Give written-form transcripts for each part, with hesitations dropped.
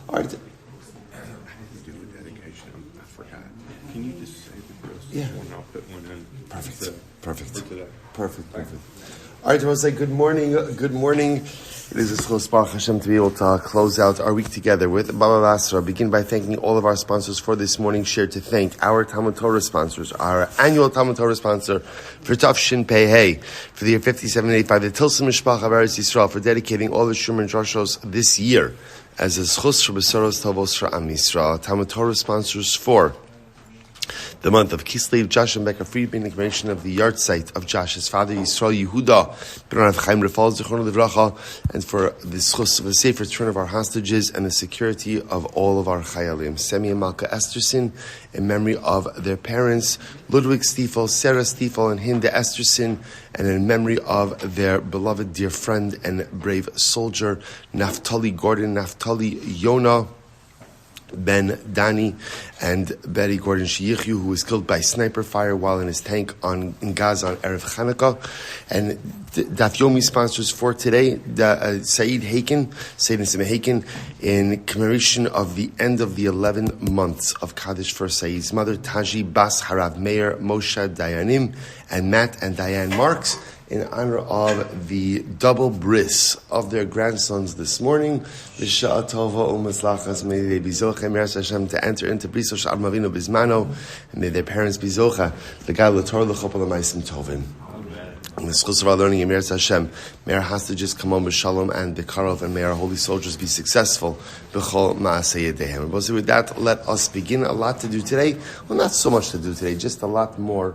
All right. I had to do a dedication. I forgot. Can you just say the grace? Yeah. And I'll put one in. Perfect. For today. Perfect. All right, I want to say good morning. Good morning. It is a zechus Baruch Hashem to be able to close out our week together with Bava Basra. Begin by thanking all of our sponsors for this morning's share. To thank our Talmud Torah sponsors, our annual Talmud Torah sponsor for Tafshin Pei Hey for the year 5785, the Tilson Mishpacha of Eretz Yisroel for dedicating all the Shumer and Joshos this year as a zechus for besuros tovos for Am Yisroel. Talmud Torah sponsors for the month of Kislev, Josh and Becca Friedman, in commemoration of the Yahrzeit of Josh, his father Yisroel Yehuda, HaRav Chaim Rephael, and for the zechus of a safe return of our hostages and the security of all of our chayalim. Semi and Malka Esterson, in memory of their parents, Ludwig Stiefel, Sarah Stiefel, and Hinda Esterson, and in memory of their beloved dear friend and brave soldier, Naftali Gordon, Naftali Yonah, Ben, Dani and Beaty Gordon, Sheikhu, who was killed by sniper fire while in his tank in Gaza on Erev Chanuka. And Yomi sponsors for today, Said Haken, in commemoration of the end of the 11 months of Kaddish for Said's mother, Taji Bas Harav Meir, Moshe Dayanim, and Matt and Diane Marks, in honor of the double bris of their grandsons this morning. B'sha'a tova u'maslachas, may they be zocha, Me'er Hashem, to enter into bris of Sha'ar Mavino Bizmano, and may their parents be zocha, l'gal l'torah l'chopal l'maisim tovim. In the schools of our learning, Me'er Hashem, may our hostages come on b'shalom and b'karov, and may our holy soldiers be successful b'chol ma'aseh yedehem. But with that, let us begin. A lot to do today. Well, not so much to do today, just a lot more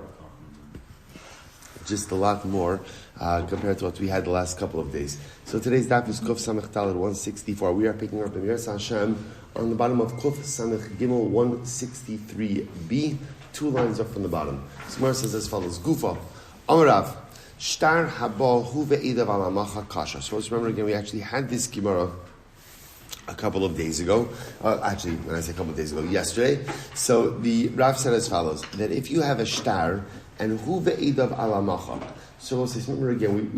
compared to what we had the last couple of days. So today's daf is Kuf Samech Daled 164. We are picking up in Yahrzeit Hashem on the bottom of Kuf Samech Gimel 163b, 2 lines up from the bottom. Smar says as follows: Gufa Amarav Shtar Haba Hu Ve'idav Alamacha Kasha. So let's remember again, we actually had this Gemara a couple of days ago. Actually, when I say a couple of days ago, yesterday. So the Rav said as follows: that if you have a shtar and hu ve'idav alamacha. So let's remember again,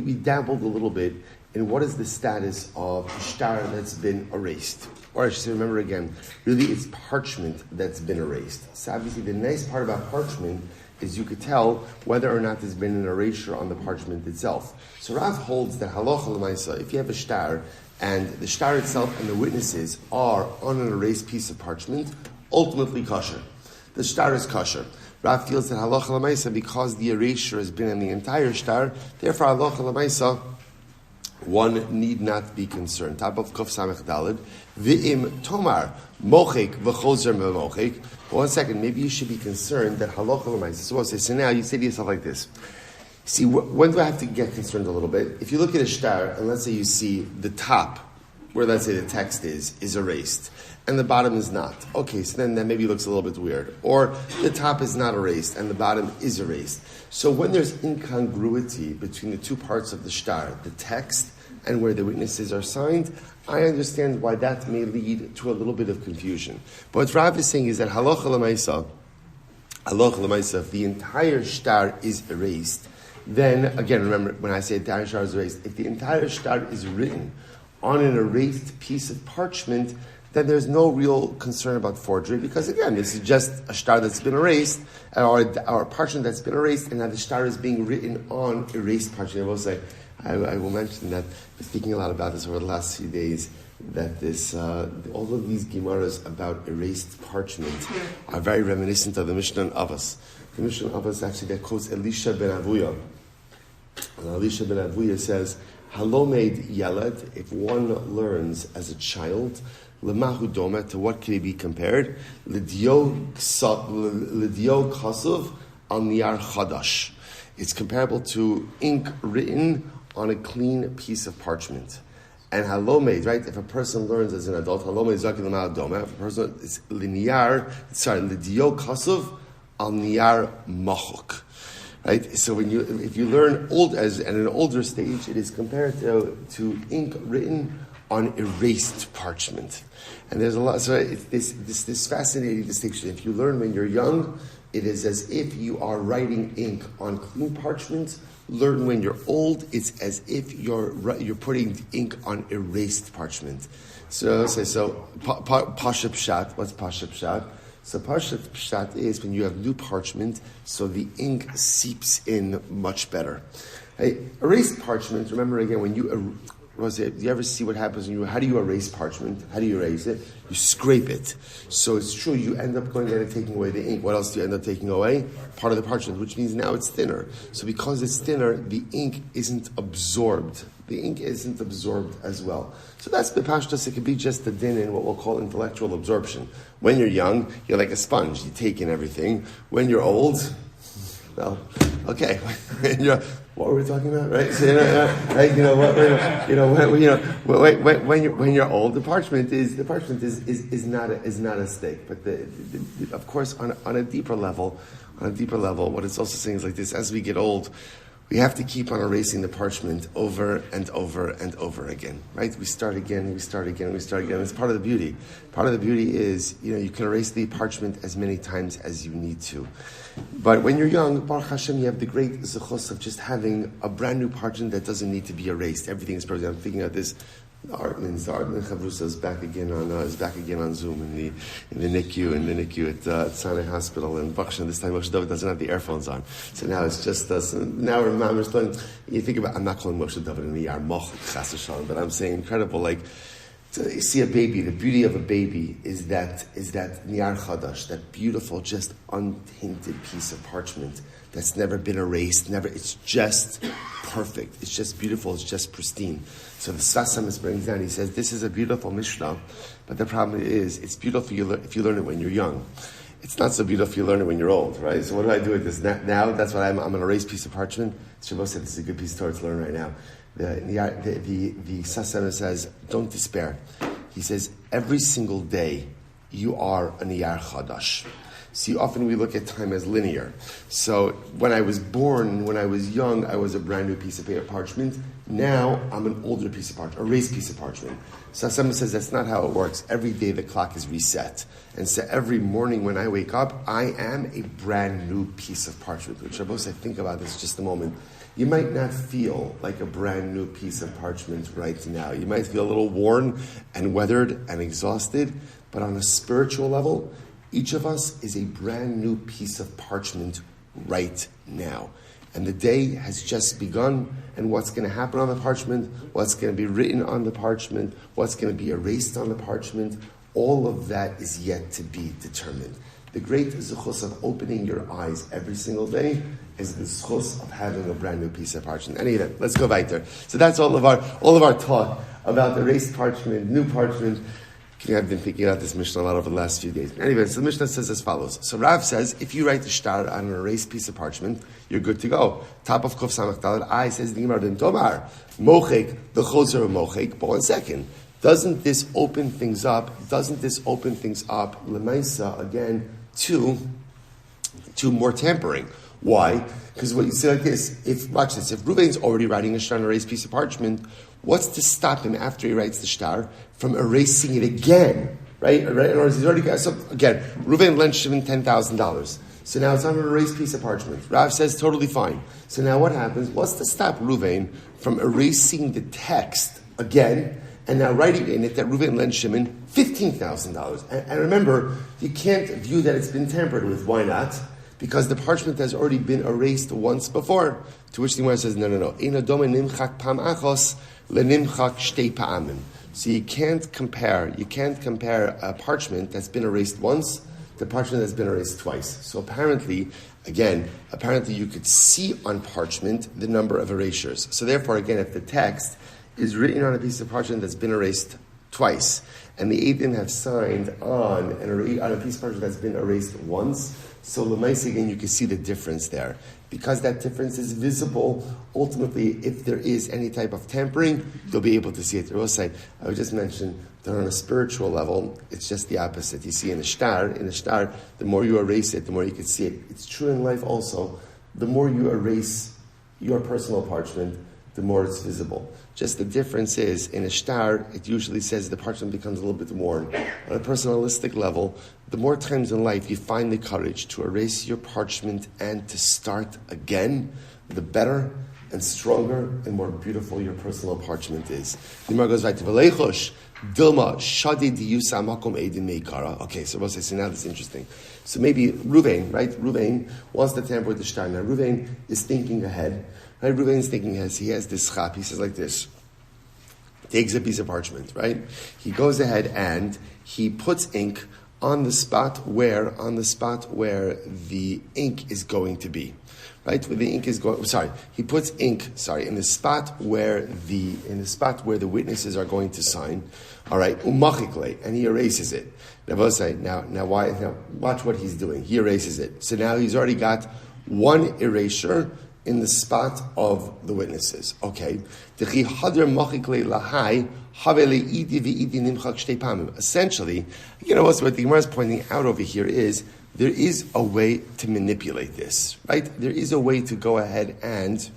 we dabbled a little bit in what is the status of a shtar that's been erased. Or I should say, remember again, really it's parchment that's been erased. So obviously the nice part about parchment is you could tell whether or not there's been an erasure on the parchment itself. So Rav holds that halacha l'maisa, if you have a shtar and the shtar itself and the witnesses are on an erased piece of parchment, ultimately kosher. The shtar is kosher. Rav feels that halacha l'maisa, because the erasure has been in the entire shtar, therefore halacha l'maisa, one need not be concerned. Top of Kuf Samech Daled, V'im Tomar Mochek V'chozer Memochek. One second, maybe you should be concerned that halacha l'maisa. So now you say to yourself like this. See, when do I have to get concerned a little bit? If you look at a shtar, and let's say you see the top, where let's say the text is erased, and the bottom is not. Okay, so then that maybe looks a little bit weird. Or the top is not erased and the bottom is erased. So when there's incongruity between the two parts of the shtar, the text and where the witnesses are signed, I understand why that may lead to a little bit of confusion. But what Rav is saying is that halacha l'maisa, if the entire shtar is erased, then, again, remember, when I say the entire shtar is erased, if the entire shtar is written on an erased piece of parchment, then there's no real concern about forgery, because again, this is just a shtar that's been erased, or a parchment that's been erased, and now the shtar is being written on erased parchment. I will say, I will mention that, I've been speaking a lot about this over the last few days, that this, all of these Gemaras about erased parchment are very reminiscent of the Mishnah in Avos. The Mishnah in Avos actually that quotes Elisha ben Avuya. And Elisha ben Avuya says, Halomed Yeled, if one learns as a child, Lemahu Doma, to what can he be compared? L'dio Kasuv al Niyar Chadash. It's comparable to ink written on a clean piece of parchment. And Halomed, right? If a person learns as an adult, Halomed Zaki Lemahu Doma. If a person, it's L'dio Kasuv al Niyar Machuk. Right? So if you learn at an older stage, it is compared to ink written on erased parchment. And there's a lot, so it's this fascinating distinction. If you learn when you're young, it is as if you are writing ink on clean parchment. Learn when you're old, it's as if you're putting ink on erased parchment. So Pasha Pshat, what's Pasha Pshat? So Pasha Pshat is when you have new parchment, so the ink seeps in much better. Hey, erased parchment, remember again, when you do you ever see what happens how do you erase parchment? How do you erase it? You scrape it. So it's true, you end up going ahead and taking away the ink. What else do you end up taking away? Part of the parchment, which means now it's thinner. So because it's thinner, the ink isn't absorbed. The ink isn't absorbed as well. So that's the pashtus. It could be just the din in what we'll call intellectual absorption. When you're young, you're like a sponge. You take in everything. When you're old, well, okay. What were we talking about, right? So, when you're old, the parchment is not a stake. But of course, on a deeper level, what it's also saying is like this: as we get old, we have to keep on erasing the parchment over and over and over again, right? We start again. It's part of the beauty. Part of the beauty is, you can erase the parchment as many times as you need to. But when you're young, Baruch Hashem, you have the great zechus of just having a brand new parchment that doesn't need to be erased. Everything is perfect. I'm thinking of this. The Artman Chavrusa is back again on Zoom in the NICU at Sinai Hospital in Basra. This time Moshe David doesn't have the earphones on, so now it's just us. And now we're mamish. You think about, I'm not calling Moshe David in the Yarmoch Chas v'Shalom, but I'm saying incredible. Like, you see a baby. The beauty of a baby is that Niyar Chadash, that beautiful, just untainted piece of parchment that's never been erased. It's just perfect. It's just beautiful. It's just pristine. So the Sasamis brings down, he says, this is a beautiful Mishnah, but the problem is, it's beautiful if you learn it when you're young. It's not so beautiful if you learn it when you're old, right? So what do I do with this? Now, that's what I'm an erased piece of parchment. Shabbos said this is a good piece of Torah to learn right now. The Sasamis says, don't despair. He says, every single day, you are a Niyar Chadash. See, often we look at time as linear. So when I was born, when I was young, I was a brand new piece of paper parchment. Now I'm an older piece of parchment, a raised piece of parchment. So someone says that's not how it works. Every day the clock is reset. And so every morning when I wake up, I am a brand new piece of parchment. Which Shabbos, I think about this just a moment. You might not feel like a brand new piece of parchment right now. You might feel a little worn and weathered and exhausted. But on a spiritual level, each of us is a brand new piece of parchment right now. And the day has just begun, and what's going to happen on the parchment, what's going to be written on the parchment, what's going to be erased on the parchment, all of that is yet to be determined. The great zechus of opening your eyes every single day is the zechus of having a brand new piece of parchment. Anyway, let's go weiter. So that's all of our talk about the erased parchment, new parchment. I've been thinking about this Mishnah a lot over the last few days. Anyway, so the Mishnah says as follows. So Rav says, if you write the shtar on an erased piece of parchment, you're good to go. Top of Kuf Samach Dalet, I says the Gemara, Tomar, Mochek, the Choser of Mochek. But 1 second. Doesn't this open things up, Lemaisa, again, to more tampering? Why? Because what you say like this, watch this, if Ruvain's already writing a shtar on a raised piece of parchment, what's to stop him after he writes the shtar from erasing it again? Right? In other words, he's already got, so again, Ruvain lent Shimon $10,000. So now it's on an erased piece of parchment. Rav says totally fine. So now what happens? What's to stop Ruvain from erasing the text again and now writing in it that Ruvain lent Shimon $15,000? And remember, you can't view that it's been tampered with. Why not? Because the parchment has already been erased once before. To which the Gemara says, no. So you can't compare a parchment that's been erased once to a parchment that's been erased twice. So apparently you could see on parchment the number of erasures. So therefore, again, if the text is written on a piece of parchment that's been erased twice, and the Eidim have signed on a piece of parchment that's been erased once, so Lemais, again, you can see the difference there. Because that difference is visible, ultimately, if there is any type of tampering, you'll be able to see it. I would just mention that on a spiritual level, it's just the opposite. You see in a shtar, the more you erase it, the more you can see it. It's true in life also. The more you erase your personal parchment, the more it's visible. Just the difference is, in a shtar, it usually says the parchment becomes a little bit worn. On a personalistic level, the more times in life you find the courage to erase your parchment and to start again, the better and stronger and more beautiful your personal parchment is. The Gemara goes right to V'leichosh, Dilma shadi diyusa makom edin meikara. Okay, so we'll say, so now this is interesting. So maybe Ruvain, right? Ruvain wants to tamper with the shtar. Now Ruvain is thinking ahead. Right? Ruvain is thinking ahead. He has this chap. He says like this. Takes a piece of parchment, right? He goes ahead and he puts ink on the spot where the ink is going to be. Right? Where the ink is going, he puts ink, in the spot where the witnesses are going to sign. All right, umachikle, and he erases it. Now watch what he's doing. He erases it. So now he's already got one erasure in the spot of the witnesses. Okay. Essentially, what the Gemara is pointing out over here is there is a way to manipulate this, right? There is a way to go ahead and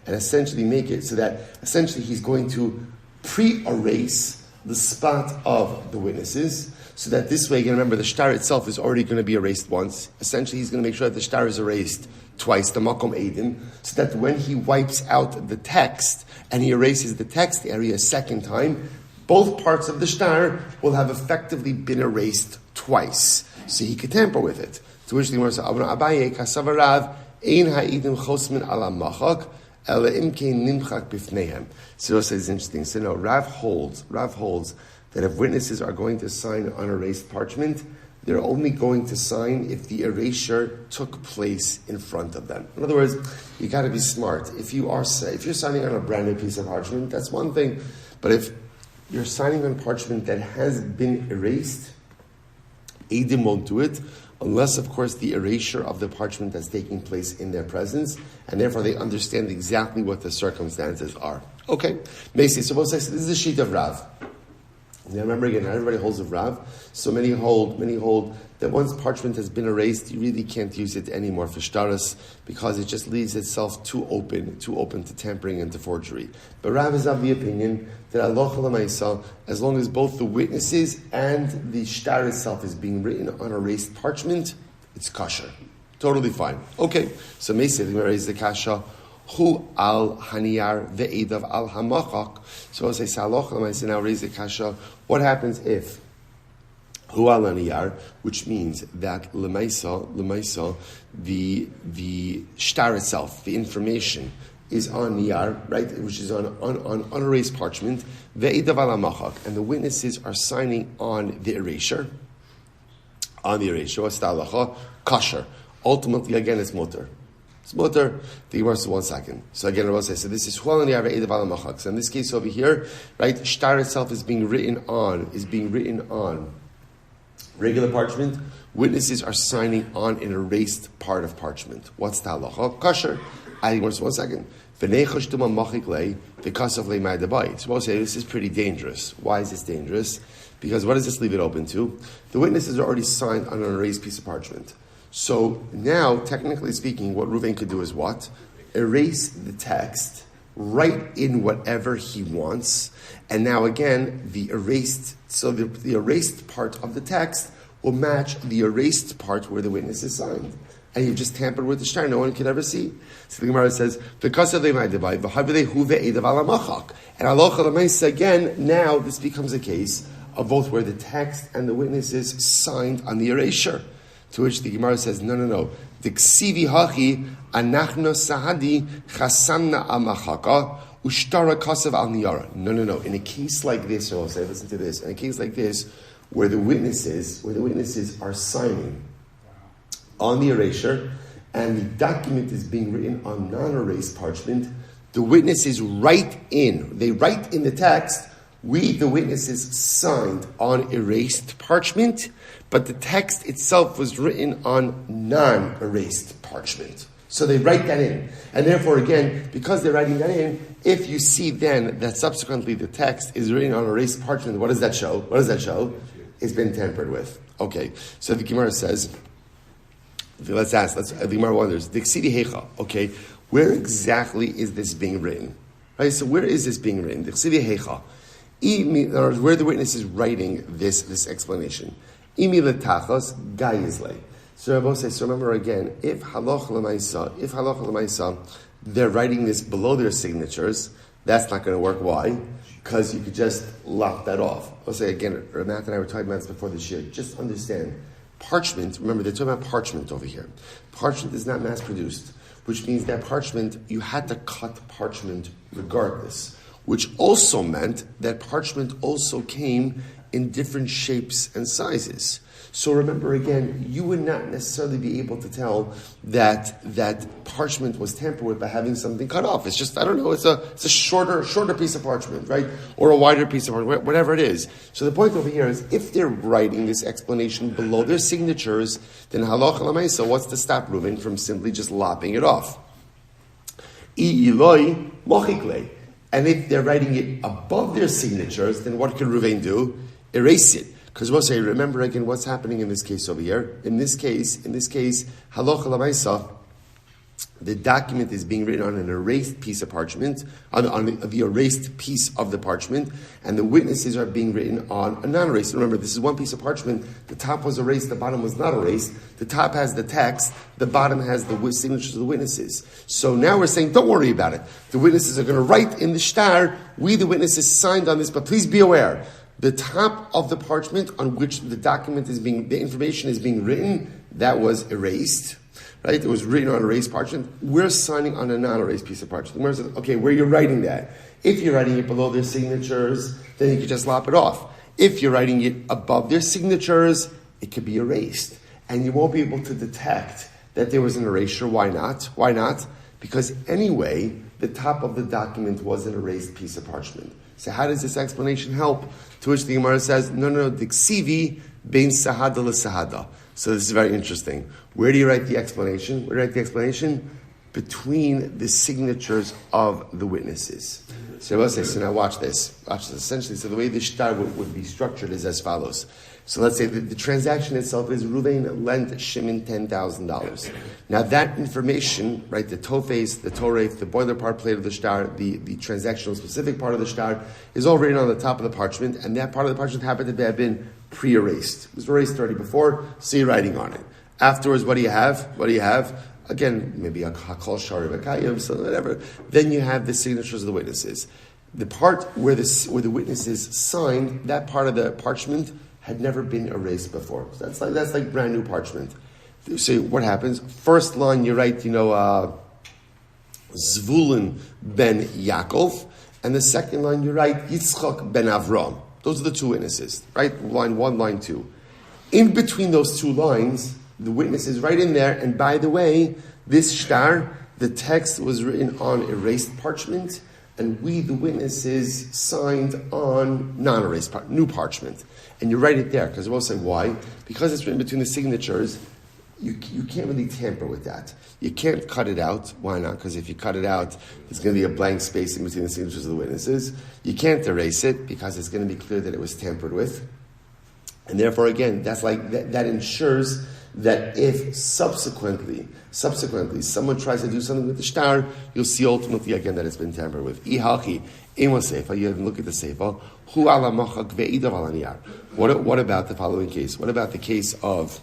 essentially make it so that essentially he's going to pre-erase the spot of the witnesses, so that this way, again, remember, the shtar itself is already going to be erased once. Essentially, he's going to make sure that the shtar is erased twice, the makom edim, so that when he wipes out the text and he erases the text area a second time, both parts of the shtar will have effectively been erased twice. So he could tamper with it. To which the Gemara says, Abaye kasavarav ein ha'idim chosmin ala machak ela imkein nimchak bifnehem. So it says interesting. So no, Rav holds that if witnesses are going to sign on erased parchment, they're only going to sign if the erasure took place in front of them. In other words, you got to be smart. If you're signing on a brand new piece of parchment, that's one thing. But if you're signing on parchment that has been erased, Eidim won't do it, unless, of course, the erasure of the parchment is taking place in their presence, and therefore they understand exactly what the circumstances are. Okay, Macy, so this is the sheet of Rav. Now remember again, not everybody holds of Rav. So many hold that once parchment has been erased, you really can't use it anymore for shtaras, because it just leaves itself too open to tampering and to forgery. But Rav is of the opinion that Allah Lamaisa, as long as both the witnesses and the shtar itself is being written on erased parchment, it's kosher. Totally fine. Okay, so Mesa, the raise the kasha. Hu al haniyar ve'edav al hamachak. So I say saloch lamaisa. Now raise the kasha. What happens if hu al haniyar, which means that lemaisa, the shtar itself, the information is on niyar, right, which is on erased parchment. Ve'edav al hamachak, and the witnesses are signing on the erasure. On the erasure, what's the halacha? Kosher. Ultimately, again, it's mutter. It's mutter. The Gemara says 1 second. So again, I will say, so this is Hual Niyar Ve'edav Al Machak. So in this case over here, right, shtar itself is being written on regular parchment. Witnesses are signing on an erased part of parchment. What's the halacha? Kosher. I think 1 second. So we'll say this is pretty dangerous. Why is this dangerous? Because what does this leave it open to? The witnesses are already signed on an erased piece of parchment. So now, technically speaking, what Reuven could do is what? Erase the text, write in whatever he wants, and now again, the erased part of the text will match the erased part where the witness is signed. And you just tampered with the shtar, no one could ever see. So the Gemara says, because of the Ma'adivai, and Allah again, now this becomes a case of both where the text and the witnesses signed on the erasure. To which the Gemara says, no. The ksivi hachi anachno sahadi chasanna amachaka ushtara kasav al niyara. No. In a case like this, so I'll say, listen to this. In a case like this, where the witnesses are signing on the erasure, and the document is being written on non-erased parchment, the witnesses write in the text. We, the witnesses, signed on erased parchment, but the text itself was written on non-erased parchment. So they write that in. And therefore, again, because they're writing that in, if you see then that subsequently the text is written on erased parchment, what does that show? It's been tampered with. Okay, so the Gemara says, the Gemara wonders, okay, where exactly is this being written? Right, so where is this being written? Where the witness is writing this explanation. Imi letachos gayizle. So Rabbi says, so remember again, if haloch l'maisa, they're writing this below their signatures, that's not going to work. Why? because you could just lop that off. I'll say again, Matt and I were talking about this before this year. Just understand, parchment, remember they're talking about parchment over here. Parchment is not mass produced, which means that parchment, you had to cut parchment regardless, which also meant that parchment also came in different shapes and sizes. So remember again, you would not necessarily be able to tell that parchment was tampered with by having something cut off. It's just, I don't know, it's a shorter piece of parchment, right? Or a wider piece of parchment, whatever it is. So the point over here is, if they're writing this explanation below their signatures, then halacha l'maisa, what's to stop Reuven from simply just lopping it off? I'iloi mochikle. And if they're writing it above their signatures, then what can Reuven do? Erase it. Because we'll say, remember again what's happening in this case over here. In this case, halacha l'maisa, the document is being written on an erased piece of parchment, on the erased piece of the parchment, and the witnesses are being written on a non-erased. Remember, this is one piece of parchment. The top was erased, the bottom was not erased. The top has the text, the bottom has the signatures of the witnesses. So now we're saying, don't worry about it. The witnesses are going to write in the shtar, we the witnesses signed on this, but please be aware, the top of the parchment on which the information is being written, that was erased. Right? It was written on erased parchment. We're signing on a non-erased piece of parchment. Where is it? Okay, where you're writing that. If you're writing it below their signatures, then you can just lop it off. If you're writing it above their signatures, it could be erased. And you won't be able to detect that there was an erasure. Why not? Why not? Because anyway, the top of the document was an erased piece of parchment. So how does this explanation help? To which the Gemara says, no, diksivi bein sahada l'sahada. So this is very interesting. Where do you write the explanation? Where do you write the explanation? Between the signatures of the witnesses. So now watch this. Essentially, so the way the shtar would be structured is as follows. So let's say the transaction itself is Reuven lent Shimon $10,000. Now that information, right, the tovos, the TORAH, the boiler part plate of the shtar, the transactional specific part of the shtar, is all written on the top of the parchment, and that part of the parchment happened to have been pre-erased. It was erased already before, so you're writing on it. Afterwards, what do you have? Again, maybe a hakol shari v'kayim, so whatever. Then you have the signatures of the witnesses. The part where the witnesses signed, that part of the parchment had never been erased before. So that's like brand new parchment. So what happens? First line you write, Zvulun ben Yaakov, and the second line you write Yitzchak ben Avram. Those are the two witnesses, right? Line 1, line 2. In between those two lines, the witness is right in there, and by the way, this shtar, the text was written on erased parchment, and we, the witnesses, signed on non-erased new parchment. And you write it there, because we'll say why. Because it's written between the signatures, you can't really tamper with that. You can't cut it out. Why not? Because if you cut it out, there's going to be a blank space in between the signatures of the witnesses. You can't erase it, because it's going to be clear that it was tampered with. And therefore, again, that ensures that if subsequently someone tries to do something with the shtar, you'll see ultimately again that it's been tampered with. Ihachi, ema seifa, you have to look at the seifa. Hu ala machak ve'idav ala niyar. What about the following case? What about the case of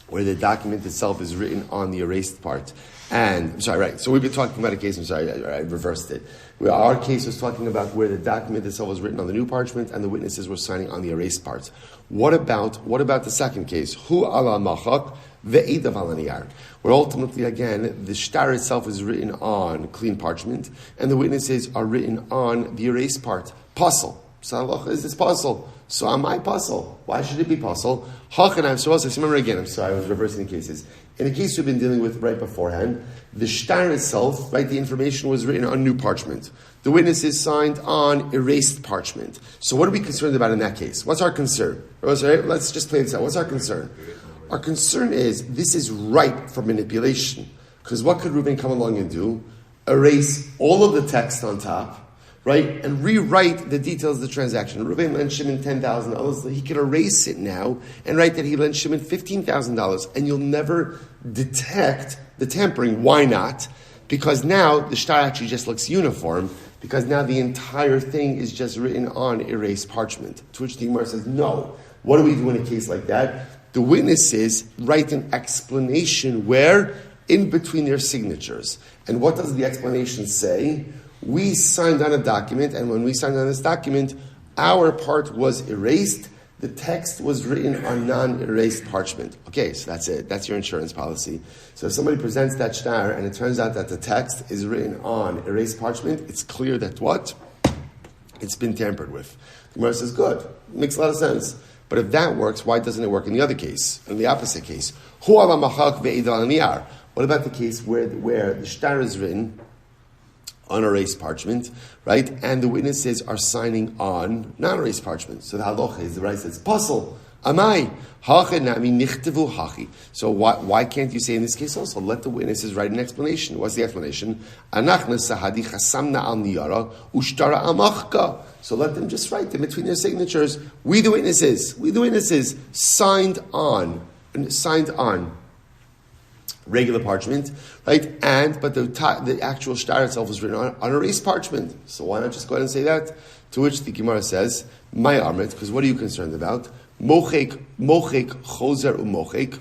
where the document itself is written on the erased part? And, so we've been talking about a case, I reversed it. Our case was talking about where the document itself was written on the new parchment and the witnesses were signing on the erased parts. What about the second case? Hu ala machak ve'idav ala niyar. Where ultimately, again, the shtar itself is written on clean parchment and the witnesses are written on the erased part. Puzzle. So is this puzzle? So am I puzzle? Why should it be puzzle? Remember again, I'm sorry, I was reversing the cases. In the case we've been dealing with right beforehand, the shtar itself, right, the information was written on new parchment. The witnesses signed on erased parchment. So what are we concerned about in that case? What's our concern? Let's just play this out. What's our concern? Our concern is this is ripe for manipulation. Because what could Reuven come along and do? Erase all of the text on top, right, and rewrite the details of the transaction. Reuven lent Shimon $10,000. He could erase it now and write that he lent Shimon $15,000, and you'll never detect the tampering. Why not? Because now the shtar actually just looks uniform, because now the entire thing is just written on erased parchment. To which the Gemara says, no. What do we do in a case like that? The witnesses write an explanation where? In between their signatures. And what does the explanation say? we signed on a document, and when we signed on this document, our part was erased. The text was written on non-erased parchment. Okay, so that's it. That's your insurance policy. So if somebody presents that shtar and it turns out that the text is written on erased parchment, it's clear that what? It's been tampered with. The Gemara says, good. Makes a lot of sense. But if that works, why doesn't it work in the other case? In the opposite case? What about the case where the shtar is written on erased parchment, right? And the witnesses are signing on non-erased parchment. So the halacha is, the right says, Pasal, amai, hachi nami nichtevu hachi. So why can't you say in this case also, let the witnesses write an explanation? What's the explanation? Anachna sahadi chasamna al niyara ushtara amachka. So let them just write them between their signatures. We the witnesses signed on regular parchment, right? But the actual shtar itself was written on erased parchment. So why not just go ahead and say that? To which the Gemara says, "My armit," because what are you concerned about? Mochek, chozer umochek.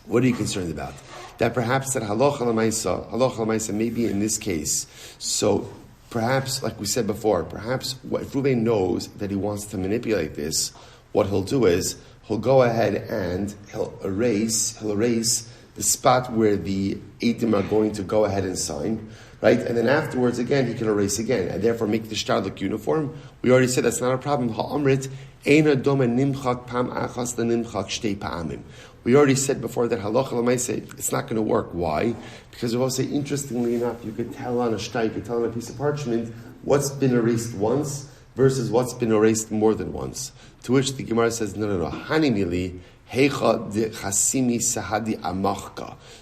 What are you concerned about? That perhaps that halacha l'maisa, maybe in this case. So perhaps, like we said before, perhaps if Reuven knows that he wants to manipulate this, what he'll do is he'll go ahead and he'll erase the spot where the Eidim are going to go ahead and sign, right? And then afterwards, again, he can erase again, and therefore make the shtar look uniform. We already said that's not a problem. We already said before that halacha l'maaseh, it's not going to work. Why? Because we will say, interestingly enough, you could tell on a shtar, you could tell on a piece of parchment what's been erased once versus what's been erased more than once. To which the Gemara says, no. Hanimili.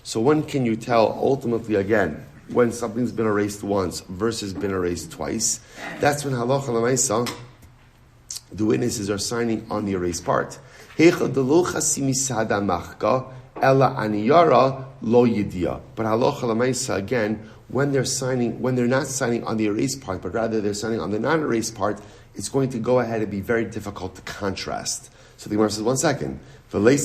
So when can you tell ultimately again when something's been erased once versus been erased twice? That's when halacha l'maisa, the witnesses are signing on the erased part. But halacha l'maisa, again, when they're not signing on the erased part, but rather they're signing on the non-erased part, it's going to go ahead and be very difficult to contrast. So the Gemara says, 1 second. So why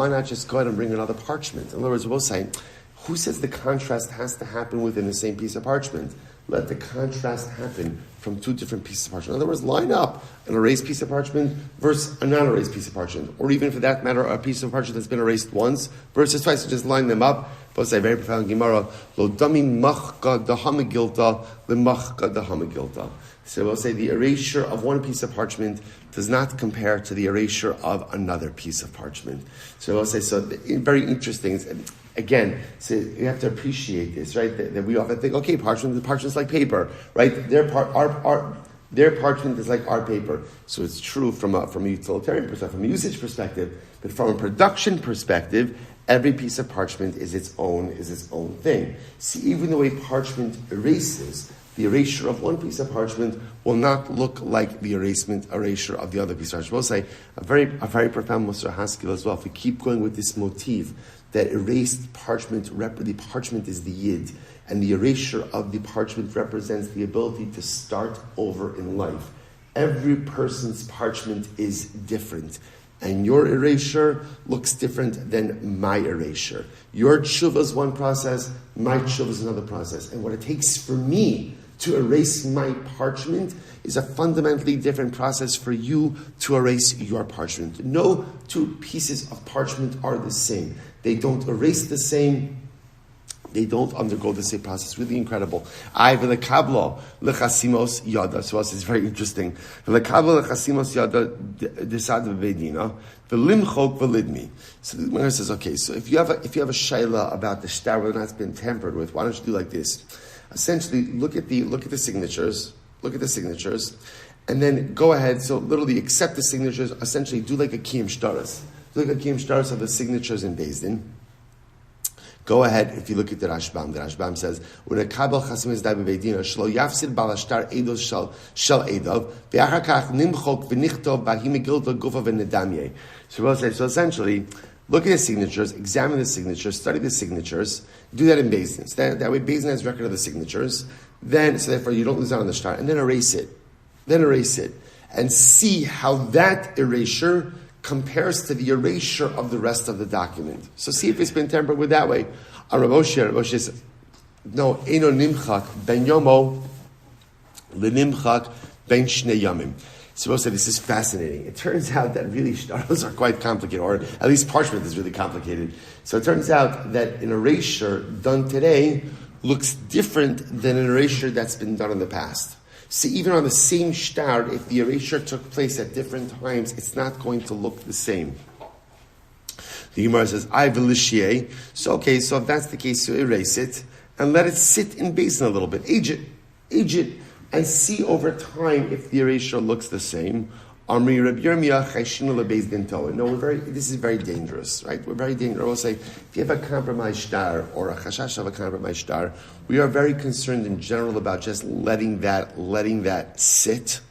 not just go ahead and bring another parchment? In other words, we're both saying, who says the contrast has to happen within the same piece of parchment? Let the contrast happen from two different pieces of parchment. In other words, line up an erased piece of parchment versus a non-erased piece of parchment. Or even for that matter, a piece of parchment that's been erased once versus twice. So just line them up. Both say very profound Gemara, Lo dami machka dahamagilta, le machka dahamagilta. So we'll say the erasure of one piece of parchment does not compare to the erasure of another piece of parchment. So we'll say, very interesting. Again, so you have to appreciate this, right? That we often think, okay, parchment's like paper, right? Their parchment is like our paper. So it's true from a utilitarian perspective, from a usage perspective, but from a production perspective, every piece of parchment is its own thing. See, even the way parchment erases, the erasure of one piece of parchment will not look like the erasure of the other piece of parchment. We'll say a very profound Musar Haskell as well. If we keep going with this motif, that erased parchment, the parchment is the yid, and the erasure of the parchment represents the ability to start over in life. Every person's parchment is different. And your erasure looks different than my erasure. Your tshuva is one process, my tshuva is another process. And what it takes for me to erase my parchment is a fundamentally different process for you to erase your parchment. No two pieces of parchment are the same. They don't erase the same. They don't undergo the same process. Really incredible. I v'lekablo lechasimos yada. So this is very interesting. V'lekablo lechasimos yada desad v'beidina v'limchok v'lidmi. So the Gemara says, okay, so if you have a shaila about the shtar whether or not it's been tampered with, why don't you do like this? Essentially, look at the signatures. Look at the signatures, and then go ahead. So literally accept the signatures. Essentially, do like a kiyum shtaras. Do like a kiyum shtaras of the signatures in Beis Din. Go ahead, if you look at the Rashbam says, when a kabel chasim is dai b'veidina, shlo yafsid bal ashtar eidos shel eidav, v'achar kach nimchok v'nichtov b'hi megilta gufa v'nedamye. So we'll say, so essentially, look at the signatures, examine the signatures, study the signatures, do that in Beis Din. So that way Beis Din has record of the signatures, so therefore you don't lose out on the shtar, and then erase it. And see how that erasure compares to the erasure of the rest of the document. So see if it's been tampered with that way. Rabbi Moshe says, no, Eino Nimchak Ben Yomo Lenimchak Ben Shnei Yamim. So we'll say this is fascinating. It turns out that really shtaros are quite complicated, or at least parchment is really complicated. So it turns out that an erasure done today looks different than an erasure that's been done in the past. See, even on the same shtar, if the erasure took place at different times, it's not going to look the same. The Gemara says, I velishie. So if that's the case, so erase it and let it sit in basin a little bit. Age it, and see over time if the erasure looks the same. Amri Rabbi Yirmiyah chayshinu lebeis din toa. No, this is very dangerous, right? We're very dangerous. I will say, if you have a compromised shtar or a chashash of a compromised shtar, we are very concerned in general about just letting that sit,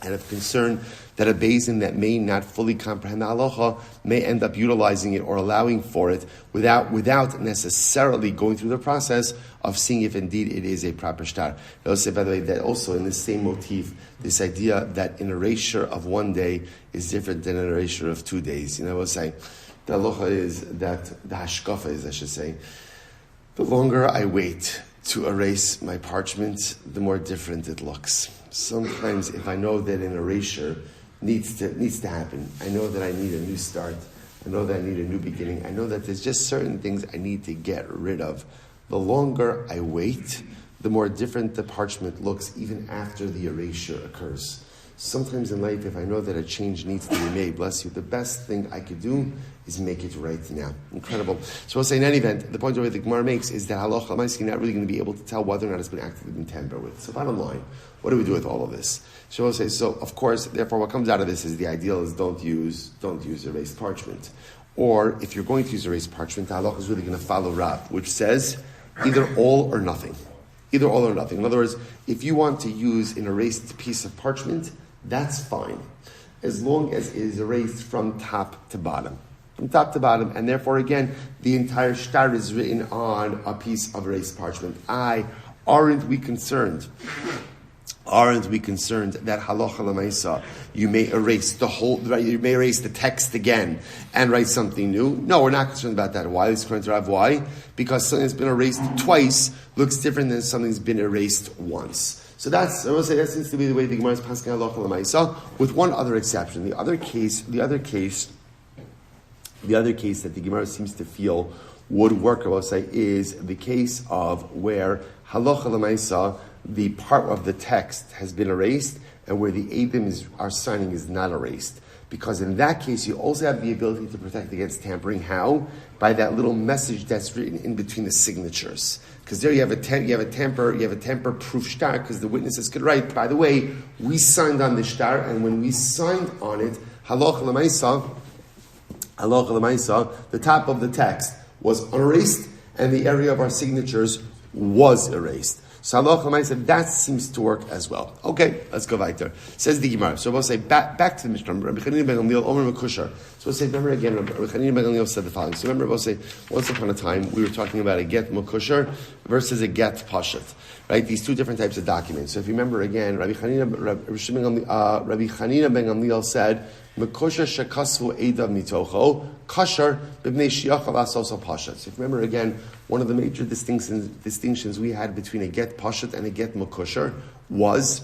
and of concern that a basin that may not fully comprehend the halacha may end up utilizing it or allowing for it without necessarily going through the process of seeing if indeed it is a proper shtar. I will say, by the way, that also in the same motif, this idea that an erasure of one day is different than an erasure of 2 days. I will say, the halacha is that, the hashkafa is, I should say, the longer I wait to erase my parchment, the more different it looks. Sometimes if I know that an erasure needs to happen, I know that I need a new start, I know that I need a new beginning, I know that there's just certain things I need to get rid of. The longer I wait, the more different the parchment looks even after the erasure occurs. Sometimes in life, if I know that a change needs to be made, bless you, the best thing I could do is make it right now. Incredible. So I'll say in any event, the point that the Gemara makes is that halacha l'maaseh, you're not really going to be able to tell whether or not it's been actively been tampered with. So bottom line, what do we do with all of this? So I'll say, so of course, therefore what comes out of this is the ideal is don't use erased parchment. Or if you're going to use erased parchment, the halacha is really going to follow Rav, which says either all or nothing. Either all or nothing. In other words, if you want to use an erased piece of parchment, that's fine, as long as it is erased from top to bottom. From top to bottom, and therefore again, the entire shtar is written on a piece of erased parchment. Aren't we concerned that halacha l'maisa, you may erase the whole, right, you may erase the text again and write something new? No, we're not concerned about that. Why? Why? Because something that's been erased twice looks different than something that's been erased once. So I will say that seems to be the way the Gemara is passing halacha l'maisa, with one other exception. The other case that the Gemara seems to feel would work, I will say, is the case of where halacha l'maisa, the part of the text has been erased, and where the eidim are signing is not erased. Because in that case, you also have the ability to protect against tampering. How? By that little message that's written in between the signatures. Because there you have a tamper-proof shtar, because the witnesses could write, by the way, we signed on the shtar, and when we signed on it, halacha l'maisa, the top of the text was unerased, and the area of our signatures was erased. So halacha l'maisa, that seems to work as well. Okay, let's go weiter. Says the Gemara. So we'll say back to the Mishnah. Rabbi Chanina ben Gamliel Omer Mekusher. So we'll say, remember again, Rabbi Chanina ben Gamliel said the following. So remember, we'll say, once upon a time we were talking about a get Mekusher versus a get Pashat. Right? These two different types of documents. So if you remember again, Rabbi Chanina ben Gamliel said, Mekusher shekasvu edav mitocho, kasher b'bnei shiachal asos pashat. So if you remember again, one of the major distinctions we had between a get pashat and a get mekusher was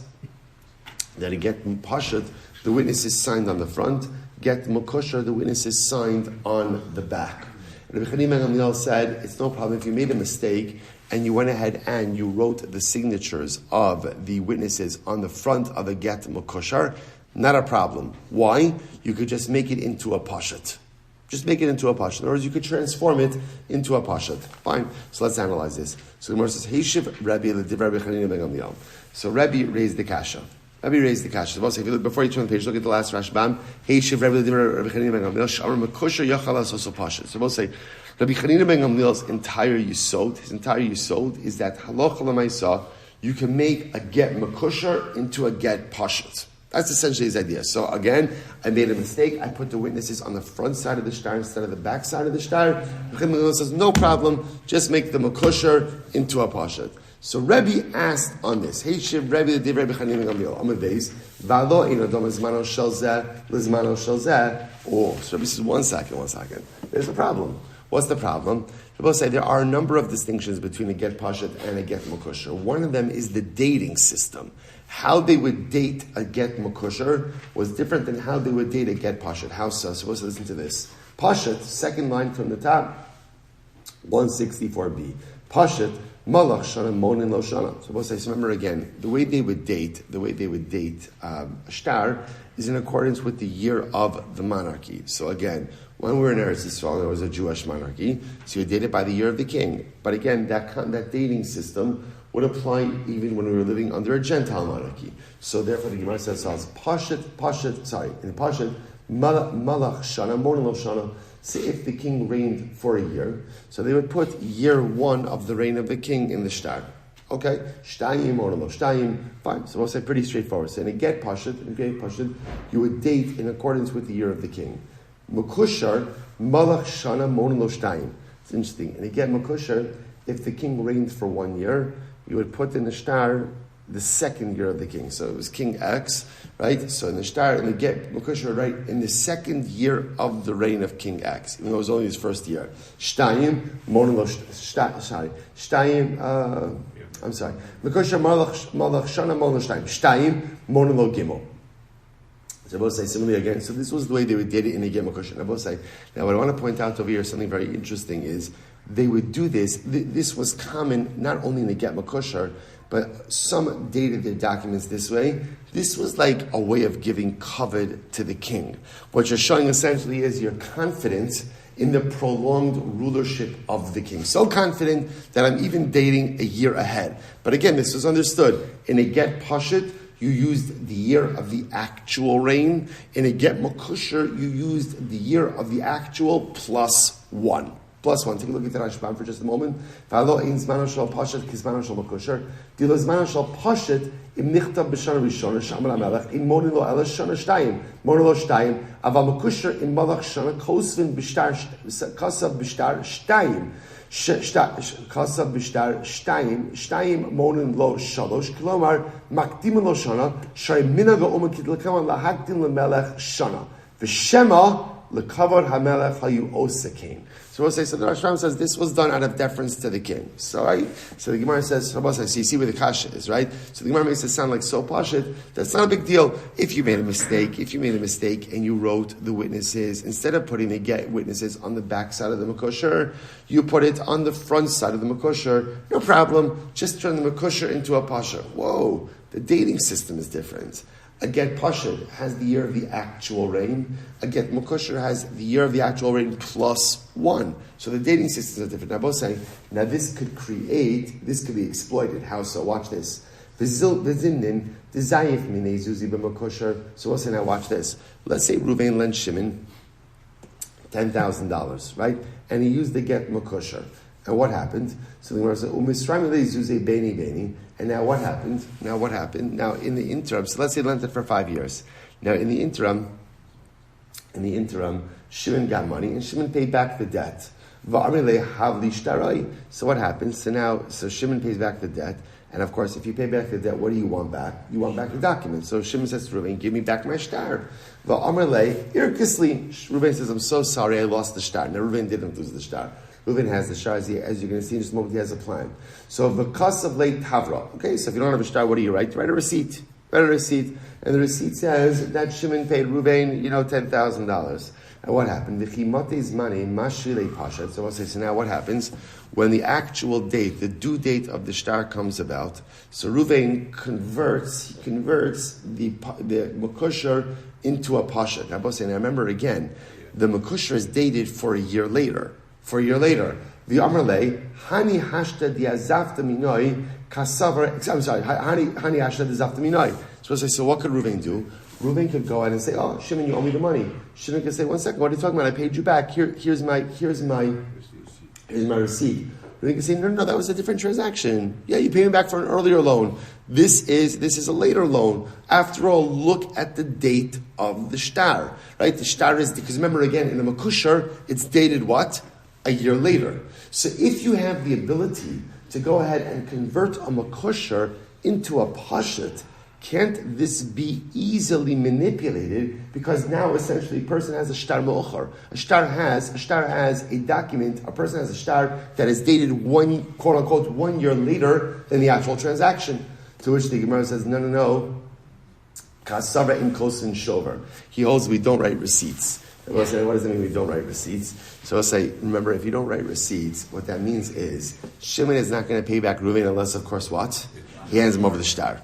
that a get pashat, the witness is signed on the front, get mekusher, the witness is signed on the back. Rabbi Chanina ben Gamliel said, it's no problem if you made a mistake and you went ahead and you wrote the signatures of the witnesses on the front of a get mekusher. Not a problem. Why? You could just make it into a pashat. Just make it into a pashat. In other words, you could transform it into a pashat. Fine. So let's analyze this. So the Gemara says, Heishiv Rabbi Rabbi Chanina ben Gamliel. So Rabbi raised the kasha. So if you look, before you turn the page, look at the last Rashbam. Heishiv Rabbi Chanina ben Gamliel. Shamar Mekusher Yachal Asos Pashat. So we'll say, Rabbi Chanina ben Gamliel's entire yisod is that halacha l'maisa, you can make a get mekusher into a get pashat. That's essentially his idea. So again, I made a mistake. I put the witnesses on the front side of the shtar instead of the back side of the shtar. Rabbi Chanina says, no problem, just make the mekusher into a pashat. So Rebbe asked on this. Hey, Shiv Rebbe the Rebbe Chanim Gamliel. I'm a base. Valo ino dom zmano shelzeh lizmano shelzeh. Oh, so Rebbe says, one second. There's a problem. What's the problem? Rebbe say there are a number of distinctions between a get pashat and a get makusher. One of them is the dating system. How they would date a get makusher was different than how they would date a get pashat. How so? So let's listen to this. Pashat, second line from the top, 164b. Pashat, malach shana monin lo shana. So remember again, the way they would date a shtar is in accordance with the year of the monarchy. So again, when we were in Eretz Yisrael, there was a Jewish monarchy, so you dated by the year of the king. But again, that dating system would apply even when we were living under a Gentile monarchy. So therefore, the Gemara says, Pashat, malach shana, monin lo shana. So if the king reigned for a year, so they would put year one of the reign of the king in the shtar. Okay, shtayim or lo shtayim, fine. So we'll say pretty straightforward. So in a get pashat, you would date in accordance with the year of the king. Makushar, malach shana monin lo shtayim. It's interesting. In a get makushar, if the king reigned for 1 year, you would put in the shtar the second year of the king. So it was King X, right? So in the shtar, in the get makushar, right, in the second year of the reign of King X, even though it was only his first year. Shtayim monin lo shtayim. Makushar malach shana monin lo shtayim. Shtayim monin lo gimel. So I both say similarly again. So this was the way they would date it in a get makushar. I both say. Now what I want to point out over here, something very interesting is they would do this. This was common not only in the get makushar, but some dated their documents this way. This was like a way of giving kavod to the king. What you're showing essentially is your confidence in the prolonged rulership of the king. So confident that I'm even dating a year ahead. But again, this was understood. In a get pashut, you used the year of the actual reign. In a get makusher, you used the year of the actual plus one. Plus one. Take a look at the Rashbam for just a moment. V'alo ein zmano shel pashat kizmano shel makusher. Dilo zmano shel pashat im nichtav b'shana rishona shamar hamelech in monin lo ela shana shtayim. Monin lo shtayim. Aval makusher in malach shana kosvin b'shtar kasav b'shtar shtayim. Kasav b'shtar shtayim monin lo shalosh. Kilomar makdim lo shana shay minaga umakid lekaman lahakdim lemelech shana. V'shema lekavod hamelech hayu osakein. So we'll say, so the Rashbam says this was done out of deference to the king. So the Gemara says, so you see where the kasha is, right? So the Gemara makes it sound like so pashit. That's not a big deal. If you made a mistake and you wrote the witnesses, instead of putting the get witnesses on the back side of the makosher, you put it on the front side of the makosher. No problem. Just turn the makosher into a pasha. Whoa, the dating system is different. A get pashut has the year of the actual reign. A get makusher has the year of the actual reign plus one. So the dating systems are different. Now both saying, now this could be exploited. How so? Watch this. So we'll say, now watch this. Let's say Ruvain lent Shimon $10,000, right? And he used the get makusher. And what happened? So the Gemara says, beni. And now what happened? Now in the interim, so let's say he lent it for 5 years. Now in the interim, Shimon got money and Shimon paid back the debt. So what happens? So Shimon pays back the debt. And of course, if you pay back the debt, what do you want back? You want back the document. So Shimon says to Reuven, give me back my shtar. Reuven says, I'm so sorry, I lost the shtar. Now Reuven didn't lose the shtar. Reuven has the shtar, as you're going to see in just a moment, he has a plan. So v'kas of late tavra. Okay, so if you don't have a shtar, what do you write? You write a receipt. And the receipt says that Shimon paid Reuven, $10,000. And what happened? V'chimate's money, mashile pashat. So now what happens? When the actual date, the due date of the shtar comes about, so Reuven converts the makusher into a pashat. Now remember again, the makusher is dated for a year later. The Amarle, Hani Hashta Diazafta Minoi, Kasavar, I'm sorry, Hani Hashta Diazafta Minoi. So what could Reuven do? Reuven could go out and say, oh, Shimon, you owe me the money. Shimon could say, 1 second, what are you talking about? I paid you back. Here's my receipt. Reuven could say, no, that was a different transaction. Yeah, you paid me back for an earlier loan. This is a later loan. After all, look at the date of the shtar, right? The shtar is, because remember again, in the makusher, it's dated what? A year later. So if you have the ability to go ahead and convert a makosher into a pashut, can't this be easily manipulated? Because now essentially a person has a shtar me'ocher. A shtar has a document, a person has a shtar that is dated quote unquote 1 year later than the actual transaction. To which the Gemara says, no. Kasava in kosin shover. He holds we don't write receipts. And we'll say, what does it mean we don't write receipts? So I'll say, remember, if you don't write receipts, what that means is Shimon is not going to pay back Reuven unless, of course, what? He hands him over the shtar.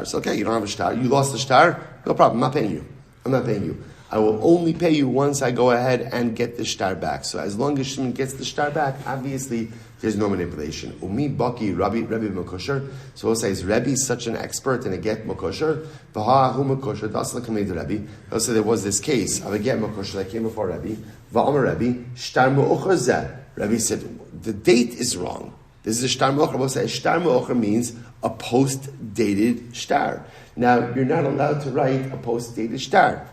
So, okay, you don't have a shtar. You lost the shtar. No problem. I'm not paying you. I will only pay you once I go ahead and get the shtar back. So as long as Shimon gets the shtar back, obviously there's no manipulation. Umi Baki Rabbi Makosher. So we'll say, is Rabbi such an expert in a get Makosher? V'ha'ahu Makosher, das l'kamed Rabbi. Also there was this case of a get Makosher that came before Rabbi. Va'amar Rabbi, shtar me'ocher zeh. Rabbi said, the date is wrong. This is a shtar me'ocher. We'll say, shtar me'ocher means a post-dated shtar. Now, you're not allowed to write a post-dated shtar.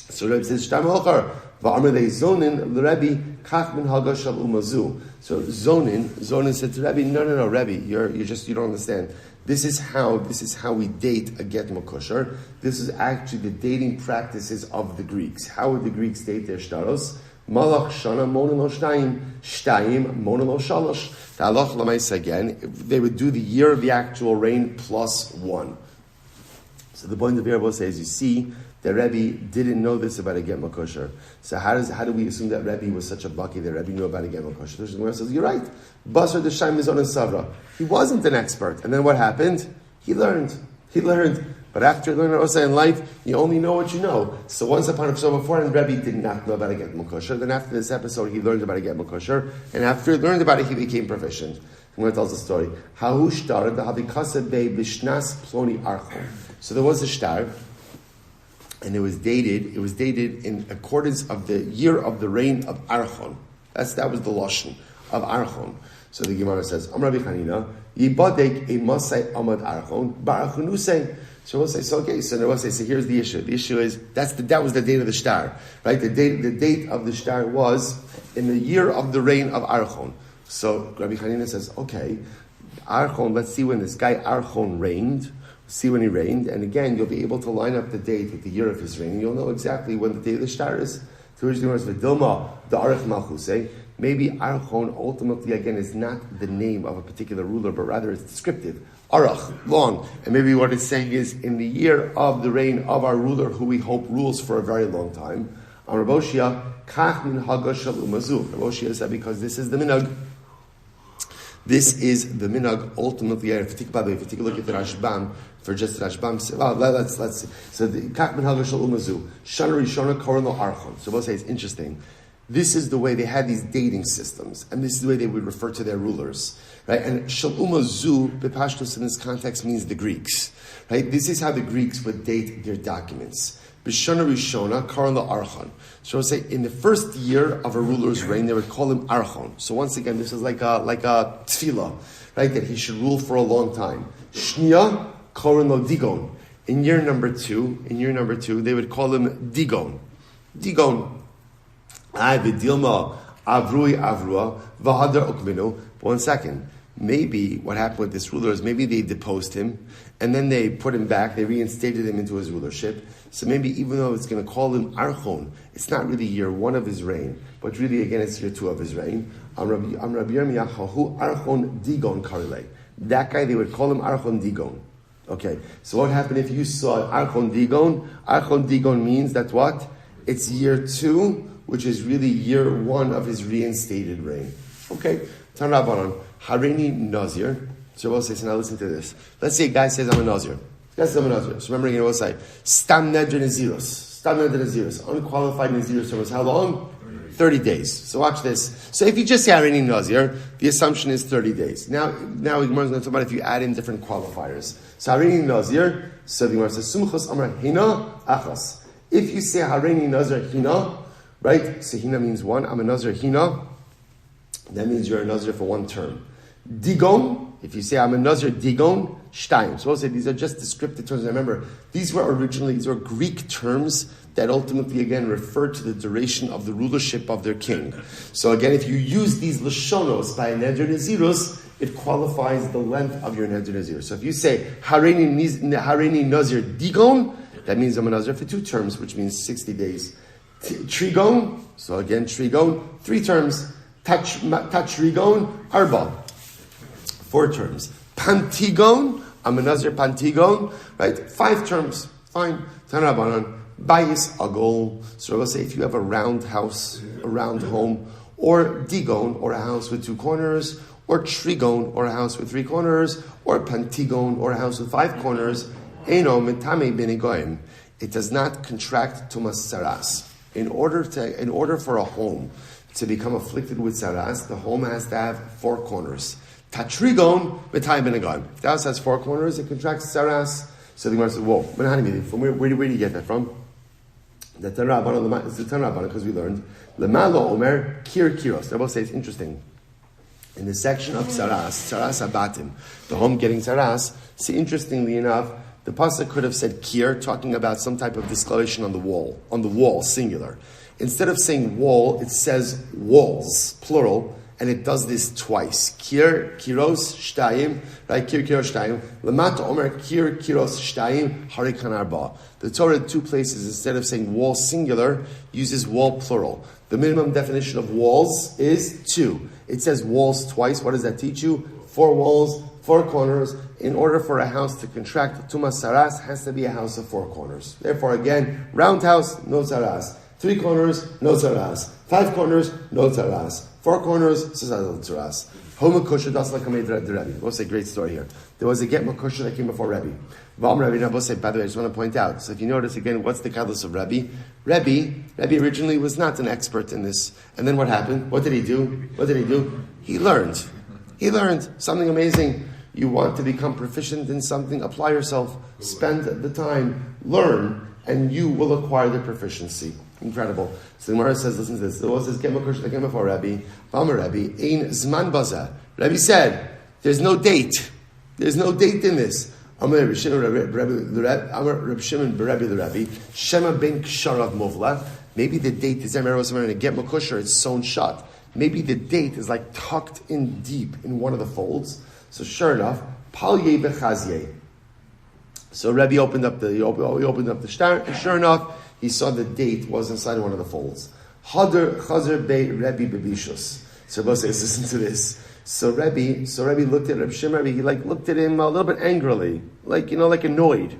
So Rabbi says, shtar me'ocher. Va'amar lei zonin l'Rebbe, kach min haga shal umazu. So Zonin said to Rabbi, no, Rabbi, you don't understand. This is how we date a get makosher. This is actually the dating practices of the Greeks. How would the Greeks date their shtaros? Malach shana monin lo shtayim, shtayim monin lo shalosh. The halach l'maisa again, they would do the year of the actual rain plus 1. So the point of the Rebbe says, you see, the Rebbe didn't know this about a get makosher. So how do we assume that Rebbe was such a baki that Rebbe knew about a get makosher? The Gemara says, you're right. Basra the Shaim is on a savra. He wasn't an expert. And then what happened? He learned. But after learning also in life, you only know what you know. So once upon a time before, and Rebbe did not know about a get makosher. Then after this episode, he learned about a get makosher. And after he learned about it, he became proficient. I'm going to tell us a story. Hahu shtar the habikasa be bishnas ploni archon. So there was a shtar, and it was dated in accordance of the year of the reign of Archon. That was the lashon of Archon. So the Gemara says, Am Rabbi Chanina, Yibadek a Masai Amad Archon, Barachunusei. So we'll say, so here's the issue. The issue is that was the date of the shtar, right? The date of the shtar was in the year of the reign of Archon. So Rabbi Chanina says, okay, Archon, let's see when this guy Archon reigned. See when he reigned, and again, you'll be able to line up the date with the year of his reign, and you'll know exactly when the date of the shtar is. To which the Gemara says, V'dilma the Arich Malchusei. Maybe Archon ultimately, again, is not the name of a particular ruler, but rather it's descriptive. Arach, long. And maybe what it's saying is, in the year of the reign of our ruler, who we hope rules for a very long time, Raboshia, Kach min Hagashal Umazu. Raboshia said, because this is the minhag. This is the minhag ultimately. If you take a look at the Rashbam, for just Rashbam, let's see. So the Kach min Hagashal Umazu, Shana Rishona Koran lo Archon. So we'll say it's interesting. This is the way they had these dating systems, and this is the way they would refer to their rulers, right? And Shal Umazu, Bepashtos in this context means the Greeks, right? This is how the Greeks would date their documents. B'shana Rishona, Karan Archon. So we'll say in the first year of a ruler's reign, they would call him Archon. So once again, this is like a tefillah, right? That he should rule for a long time. Shnia, Karan Digon. In year number two, they would call him Digon. Digon. Vidilma Avrui Avrua Vahadar Ukminu. One second. Maybe what happened with this ruler is maybe they deposed him and then they put him back, they reinstated him into his rulership. So maybe even though it's going to call him Archon, it's not really year 1 of his reign, but really again it's year 2 of his reign. Rabbi Yirmiyah Hu Archon Digon Karile. That guy, they would call him Archon Digon. Okay, so what happened if you saw Archon Digon? Archon Digon means that what? It's year 2, which is really year 1 of his reinstated reign. Okay, Tan Rabbanon, Harini Nazir. So we'll say, so now listen to this. Let's say a guy says, I'm a Nazir. So remember, we'll say, Stam Nedra Naziros. Unqualified Nazir service. How long? 30 days. So watch this. So if you just say Harini Nazir, the assumption is 30 days. Now Gemara is going to talk about if you add in different qualifiers. So Harini Nazir, so the Gemara says, Sumchos Amar Hina Achas. If you say Harini Nazir Hina, right? So Hina means 1. I'm a Nazir Hina. That means you're a Nazir for 1 term. Digon, If you say, I'm a Nazir Digon, Shtayim. So we'll say these are just descriptive terms. Remember, these were Greek terms that ultimately, again, refer to the duration of the rulership of their king. So again, if you use these Lashonos by Neder Nazirus, it qualifies the length of your Neder Nazir. So if you say, Hareini Nazir Digon, that means I'm a Nazir for 2 terms, which means 60 days. Trigon, so again, Trigon, 3 terms. Tachrigon, Arba, 4 terms. Pantigon, I'm a Nazir Pantigon, right? 5 terms, fine. Tanrabanan, Bayis Agol. So we'll say if you have a round house, a round home, or Digon, or a house with 2 corners, or Trigon, or a house with 3 corners, or Pantigon, or a house with 5 corners, Eno Mitame Benigoim. It does not contract Tumas Saras. In order for a home to become afflicted with saras, the home has to have 4 corners. Tatrigon v'tayim benagon. If the house has 4 corners, it contracts saras. So the Gemara says, "Whoa, from where do you get that from?" The Tanrabanan is the Tanrabanan because we learned lemalo omer kir kiros. They both say it's interesting. In the section of saras abatim, the home getting saras. See, interestingly enough, the pasuk could have said kir, talking about some type of discoloration on the wall, singular. Instead of saying wall, it says walls, plural, and it does this twice. Kir, kiros, shtayim, right? Kir, kiros, shtayim. Lamata omer, kir, kiros, shtayim, harikan arba. The Torah in 2 places, instead of saying wall singular, uses wall plural. The minimum definition of walls is 2. It says walls twice. What does that teach you? 4 walls, 4 corners. In order for a house to contract tumas saras, has to be a house of 4 corners. Therefore, again, round house, no saras. 3 corners, no saras. 5 corners, no saras. 4 corners, saras. Homa kosher das like a Rebbe. We'll say great story here. There was a get makosher that came before Rebbe. By the way, I just want to point out. So if you notice again, what's the catalyst of Rebbe? Rebbe originally was not an expert in this. And then what happened? What did he do? He learned. Something amazing. You want to become proficient in something, apply yourself, spend the time, learn, and you will acquire the proficiency. Incredible. So the Gemara says, listen to this. The Lord says, that came before Rabbi. Ein zman baza. Rabbi said, there's no date. There's no date in this. Amar Reb Shimon Rabbi the Rabbi. Shema ben ksharav movla. Maybe the date is in a get makosher, it's sewn shut. Maybe the date is like tucked in deep in one of the folds. So sure enough, Palye bechazye. So Rebbe opened up the star, and sure enough, he saw the date was inside one of the folds. Chazer be Rebbe bebishus. So Rebbe says, listen to this. So Rebbe looked at Reb Shimon. He looked at him a little bit angrily, like annoyed.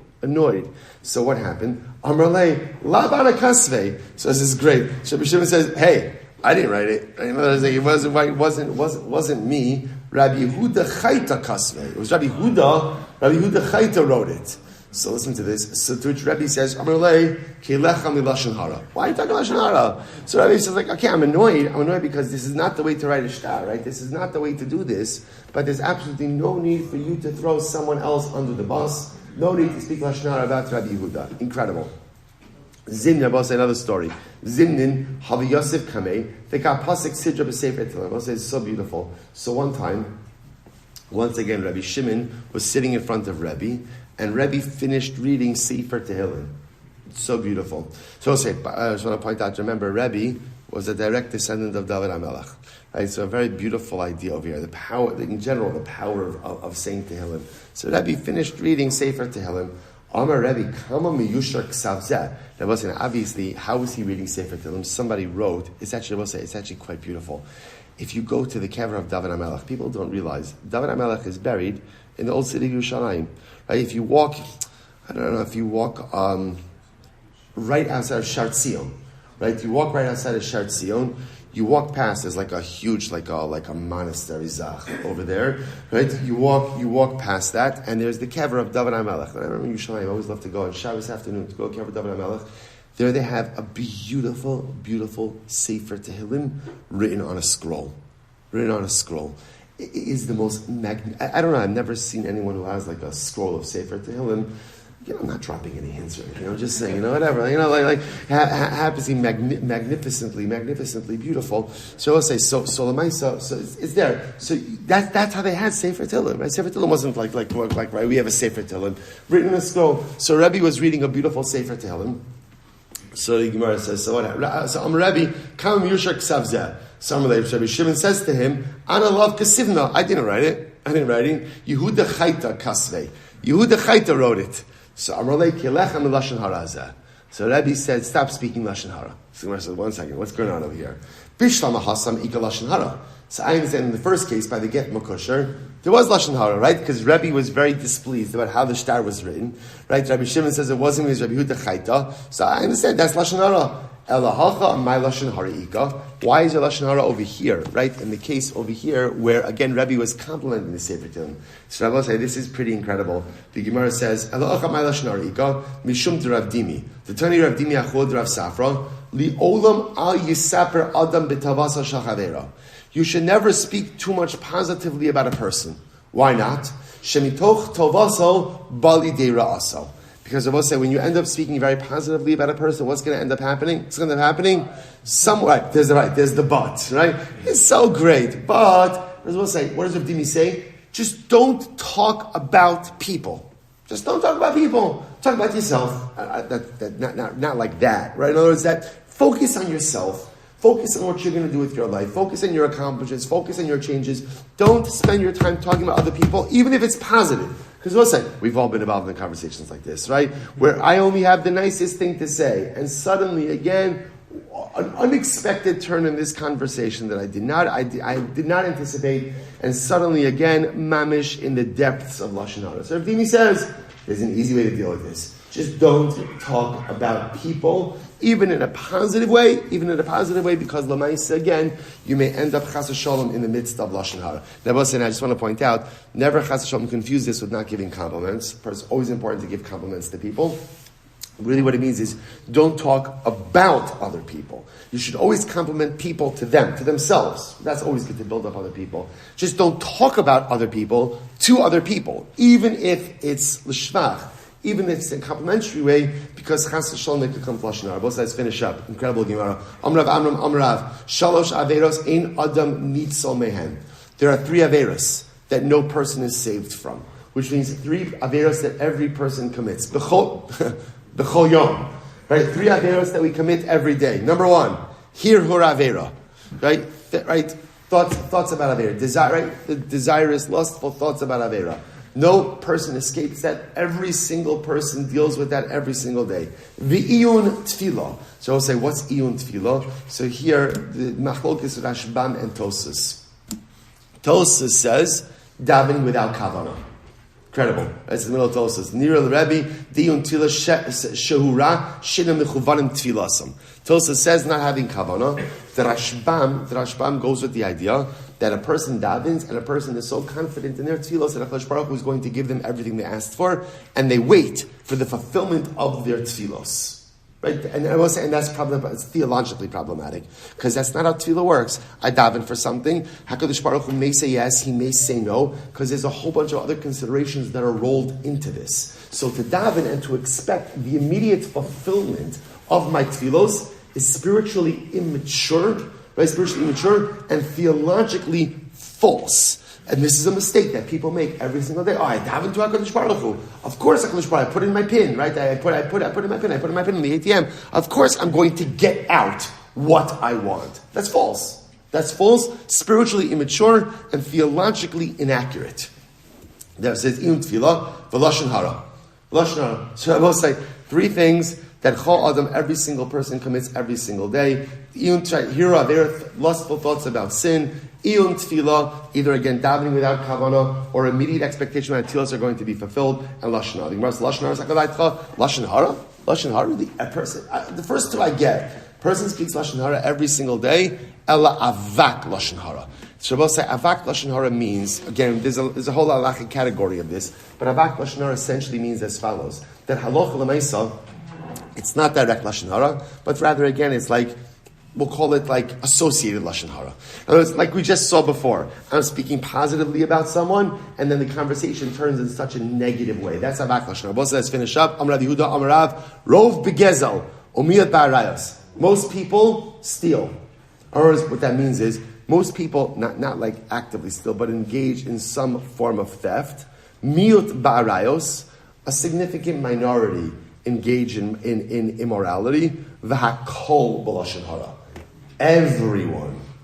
So what happened? Amrle labana kasve. So this is great. So Reb Shimon says, hey, I didn't write it. It wasn't me. Rabbi Yehuda Chayta Kasve. It was Rabbi Yehuda Chayta wrote it. So listen to this. So to which Rabbi says, Amarlei, Keilecha milashon hara. Why are you talking lashon hara? So Rabbi says, okay, I'm annoyed because this is not the way to write a shtar, right? This is not the way to do this, but there's absolutely no need for you to throw someone else under the bus. No need to speak lashon hara about Rabbi Yehuda. Incredible. Zimnin, I'll say another story. Zimnin, Havi Yosef Kamei, they got pasuk sidra b'sefer Tehillim. I'll say it's so beautiful. So one time, once again, Rabbi Shimon was sitting in front of Rebbe, and Rebbe finished reading Sefer Tehillim. It's so beautiful. So I'll say, I just want to point out, remember, Rebbe was a direct descendant of David HaMelech. Right? So a very beautiful idea over here. The power, in general, the power of saying Tehillim. So Rebbe finished reading Sefer Tehillim. Amar Rebbe, Kama miyushar ksavzeh. Now, obviously, how was he reading Sefer Tehillim? Somebody wrote. It's actually quite beautiful. If you go to the kever of David HaMelech, people don't realize David HaMelech is buried in the old city of Yerushalayim. Right? If you walk, right outside of Shar Tzion, right? You walk right outside of Shar Tzion. You walk past, there's like a huge, like a monastery zach over there, right? You walk past that, and there's the kever of David HaMelech. I remember Yerushalayim, I always love to go on Shabbos afternoon to go to kever of David HaMelech. There they have a beautiful, beautiful Sefer Tehillim written on a scroll. It is the most I don't know, I've never seen anyone who has like a scroll of Sefer Tehillim. I'm not dropping any hints or anything. I'm just saying, whatever. Magnificently beautiful. So I'll say, so Lamaisa, so it's there. So that's how they had Sefer Tehillim, right? Sefer Tehillim wasn't like right. We have a Sefer Tehillim written in a scroll. So Rebbe was reading a beautiful Sefer Tehillim. So the Gemara says, so Rebbe, Kam Yushak Savzeh. Rabbi Shimon says to him, Ana love Kasivna. I didn't write it. Yehuda Chayta Kasvei. Yehuda Chayta wrote it. So Amrulei Kilechem Lashon Hara. So Rabbi said, stop speaking Lashon Hara. So Gemara said, 1 second, what's going on over here? Bishlam Hasam Ika Lashon Hara. So I understand in the first case, by the get Makusher, there was Lashon Hara, right? Because Rabbi was very displeased about how the star was written, right? Rabbi Shimon says it wasn't his Rabbi Yehuda Chayta. So I understand that's Lashon Hara. Elahacha my Lashon Hara Ika. Why is there Lashon Hara over here, right? In the case over here, where again Rabbi was complimenting the Sefer Tehillim. So Rabbi will say, this is pretty incredible. The Gemara says, Elahacha my Lashon Hara Ika, Mishum de Rav Dimi. The Tani Rav Dimi Achod Rav Safra, Li Olam al Yisaper Adam B'Tavasa Shachavera. You should never speak too much positively about a person. Why not? Shemitoch Tovaso Bali De Ra'aso. Because I will say, when you end up speaking very positively about a person, what's going to end up happening? What's going to end up happening? There's the but, right? It's so great, but, as I will say, what does Rav Dimi say? Just don't talk about people. Just don't talk about people. Talk about yourself. Not like that, right? In other words, focus on yourself. Focus on what you're going to do with your life. Focus on your accomplishments. Focus on your changes. Don't spend your time talking about other people, even if it's positive. Because listen, we've all been involved in conversations like this, right? Where I only have the nicest thing to say, and suddenly, again, an unexpected turn in this conversation that I did not anticipate, and suddenly, again, mamish in the depths of Lashon Hara. So Rav Dimi says, there's an easy way to deal with this. Just don't talk about people, even in a positive way, because Lamaisa, again, you may end up chas v'sholom in the midst of Lashon Hara. Now, I just want to point out, never chas v'sholom confuse this with not giving compliments. It's always important to give compliments to people. Really what it means is, don't talk about other people. You should always compliment people to themselves. That's always good to build up other people. Just don't talk about other people to other people, even if it's l'shvach. Even if it's in a complimentary way, because chas v'sholom it could come to Lashon Hara. Both sides finish up. Incredible Gemara. Amrav, Shalosh Averos ein Adam nitzol mehen. There are 3 Averos that no person is saved from, which means 3 Averos that every person commits. B'chol Yom. Right? 3 Averos that we commit every day. Number 1, Hirhur Avera. Right? Thoughts about Avera. The desirous, lustful thoughts about Avera. No person escapes that. Every single person deals with that every single day. V'iyun tefillah. So I'll say, what's iyun tefillah? So here, the machlokes Rashbam and Tosas. Tosas says, davening without kavanah. Incredible. That's the middle of Tosas. Nira l'Rebbe, diyun tefillah shehura, shina mechuvanim tefillasam. Tosas says, not having kavanah. The Rashbam goes with the idea that a person davens and a person is so confident in their tefillos that HaKadosh Baruch Hu is going to give them everything they asked for, and they wait for the fulfillment of their tefillos. Right? And I will say, and that's it's theologically problematic, because that's not how tefillah works. I daven for something, HaKadosh Baruch Hu may say yes, he may say no, because there's a whole bunch of other considerations that are rolled into this. So to daven and to expect the immediate fulfillment of my tefillos is spiritually immature, right? Spiritually immature and theologically false. And this is a mistake that people make every single day. Oh, I daven to HaKadosh Baruch Hu. Of course, HaKadosh Baruch Hu, I put in my pin, right? I put in my pin in the ATM. Of course, I'm going to get out what I want. That's false. That's false, spiritually immature, and theologically inaccurate. There says, Iyun Tefillah, V'Lashon Hara. Lashon Hara. So I will say 3 things that Chol Adam, every single person commits every single day. Hira, their lustful thoughts about sin. Iyun tefillah, either again davening without kavanah or immediate expectation that tefillos are going to be fulfilled, and lashon hara. The Gemara says lashon hara is lashon hara. Lashon hara, the first 2 I get. Person speaks lashon hara every single day. Ela avak lashon hara. So Shabbos say avak lashon hara means, again, there's a whole halachic category of this, but avak lashon hara essentially means as follows: that halacha l'maisa, it's not direct lashon hara, but rather again it's like we'll call it like associated lashon hara. In other words, like we just saw before, I'm speaking positively about someone, and then the conversation turns in such a negative way. That's avak lashon hara. Both let's finish up. Am Rav Yehuda, Am Rav, Rov begezel, omiyat ba'arayos. Most people steal. Or what that means is, most people, not like actively steal, but engage in some form of theft. Miut ba'arayos, a significant minority engage in immorality. V'hakol b'lashon hara.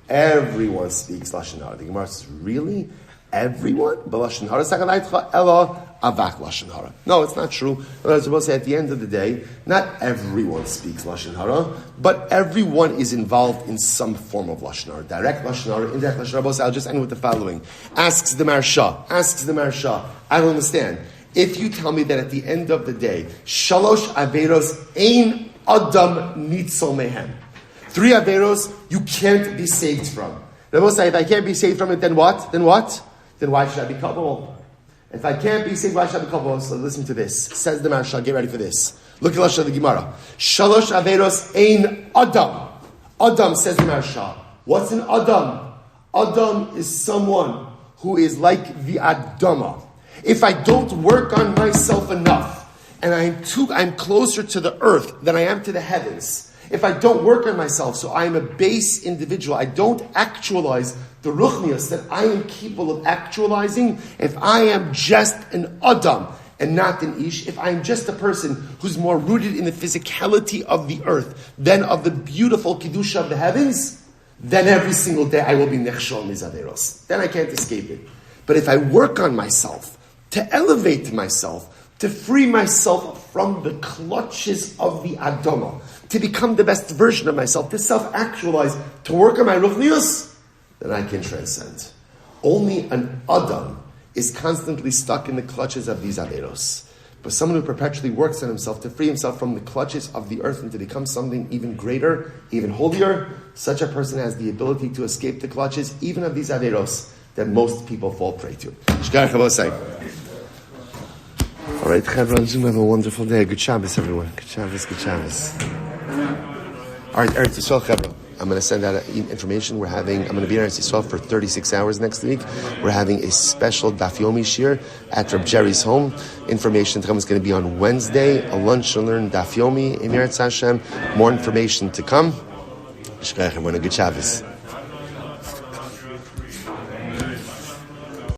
Everyone speaks lashon hara. The Gemara says, really? Everyone? B'lashon hara? Sakalaitcha ela avak lashon hara. No, it's not true. I was supposed to say, at the end of the day, not everyone speaks lashon hara, but everyone is involved in some form of lashon hara. Direct lashon hara, indirect lashon hara. I'll just end with the following. Asks the Maharsha, I don't understand. If you tell me that at the end of the day, shalosh averos ein adam nitzol mehem, 3 averos you can't be saved from. Rabbi say, if I can't be saved from it, then what? Then why should I be culpable? If I can't be saved, why should I be culpable? So listen to this. Says the Maharsha, get ready for this. Look at Lashon the Gemara. Shalosh averos ein adam. Adam, says the Maharsha. What's an adam? Adam is someone who is like the Adama. If I don't work on myself enough, and I'm closer to the earth than I am to the heavens, if I don't work on myself, so I am a base individual, I don't actualize the ruchnius that I am capable of actualizing, if I am just an Adam and not an Ish, if I'm just a person who's more rooted in the physicality of the earth than of the beautiful Kedusha of the heavens, then every single day I will be nechshol mizaveros. Then I can't escape it. But if I work on myself, to elevate myself, to free myself from the clutches of the Adama, to become the best version of myself, to self-actualize, to work on my ruchnius, then I can transcend. Only an Adam is constantly stuck in the clutches of these Averos. But someone who perpetually works on himself to free himself from the clutches of the earth and to become something even greater, even holier, such a person has the ability to escape the clutches even of these Averos that most people fall prey to. All right, Chevron, Zoom, have a wonderful day. Good Shabbos, everyone. Good Shabbos, good Shabbos. All right, Eretz Yisrael, Chevron. I'm going to send out information. I'm going to be in Eretz Yisrael for 36 hours next week. We're having a special Daf Yomi shir at Reb Jerry's home. Information to come is going to be on Wednesday. A lunch to learn Daf Yomi in Eretz Hashem. More information to come. Shkach, everyone. Good Shabbos.